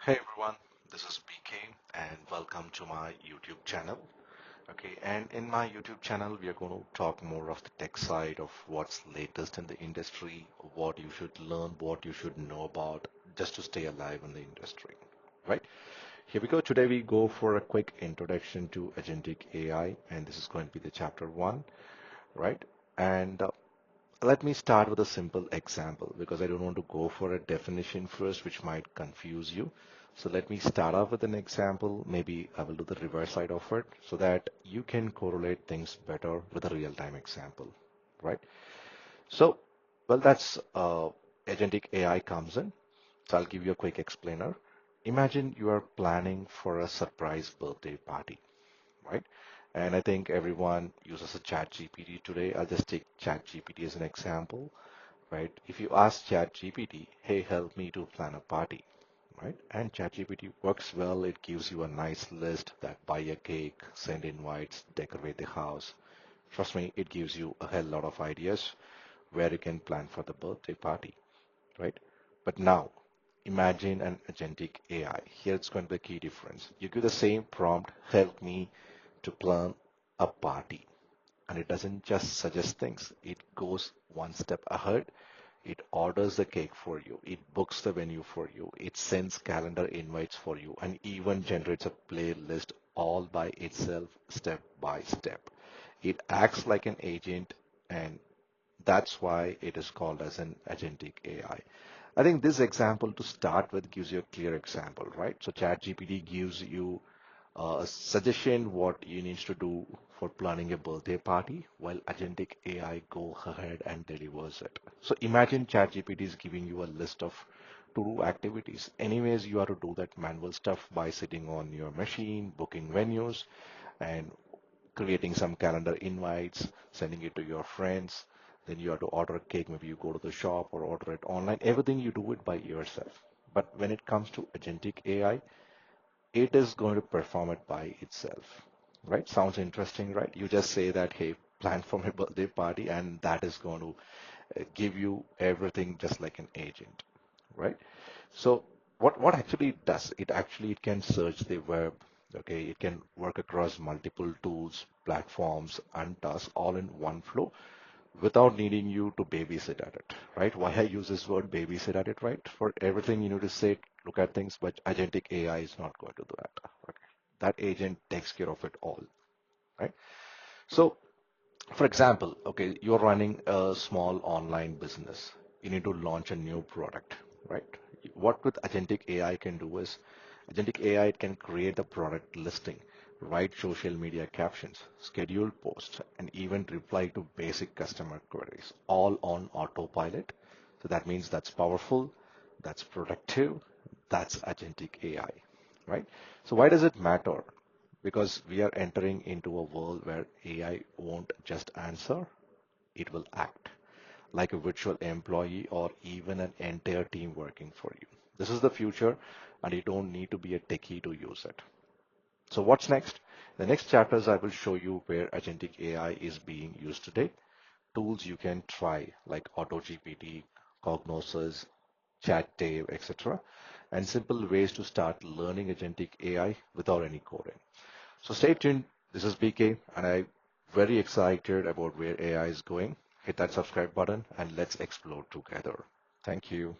Hey everyone, this is BK and welcome to my YouTube channel. Okay, and in my YouTube channel, we are going to talk more of the tech side of what's latest in the industry, what you should learn, what you should know about just to stay alive in the industry, right? Here we go. Today we go for a quick introduction to Agentic AI, and this is going to be the chapter one, right? And let me start with a simple example because I don't want to go for a definition first, which might confuse you. So let me start off with an example. Maybe I will do the reverse side of it so that you can correlate things better with a real-time example, right? So, well, that's agentic AI comes in. So I'll give you a quick explainer. Imagine you are planning for a surprise birthday party, right? And I think everyone uses a chat GPT today. I'll just take chat GPT as an example, right? If you ask ChatGPT, hey, help me to plan a party, right? And ChatGPT works well. It gives you a nice list that buy a cake, send invites, decorate the house. Trust me, it gives you a hell lot of ideas where you can plan for the birthday party, right? But now, imagine an agentic AI. Here it's going to be the key difference. You give the same prompt, help me to plan a party. And it doesn't just suggest things, it goes one step ahead. It orders the cake for you, it books the venue for you, it sends calendar invites for you, and even generates a playlist all by itself, step by step. It acts like an agent, and that's why it is called as an agentic AI. I think this example to start with gives you a clear example, right? So ChatGPT gives you a suggestion what you need to do for planning a birthday party, while agentic AI go ahead and delivers it. So imagine ChatGPT is giving you a list of to-do activities. Anyways, you have to do that manual stuff by sitting on your machine, booking venues, and creating some calendar invites, sending it to your friends. Then you have to order a cake. Maybe you go to the shop or order it online. Everything you do it by yourself. But when it comes to agentic AI, it is going to perform it by itself, right? Sounds interesting, right? You just say that, hey, plan for my birthday party, and that is going to give you everything just like an agent, right? So what actually it does, it can search the web, okay? It can work across multiple tools, platforms, and tasks all in one flow without needing you to babysit at it, right? Why I use this word babysit at it, right? For everything you need to sit, look at things, but agentic AI is not going to do that. Okay. That agent takes care of it all, right? So, for example, okay, you're running a small online business. You need to launch a new product, right? What with agentic AI can do is agentic AI can create a product listing, write social media captions, schedule posts, and even reply to basic customer queries, all on autopilot. So that means that's powerful, that's productive, that's agentic AI, right? So why does it matter? Because we are entering into a world where AI won't just answer, it will act like a virtual employee or even an entire team working for you. This is the future, and you don't need to be a techie to use it. So what's next? The next chapters I will show you where agentic AI is being used today, tools you can try like AutoGPT, Cognosys, ChatDave, etc., and simple ways to start learning agentic AI without any coding. So stay tuned. This is BK, and I'm very excited about where AI is going. Hit that subscribe button and let's explore together. Thank you.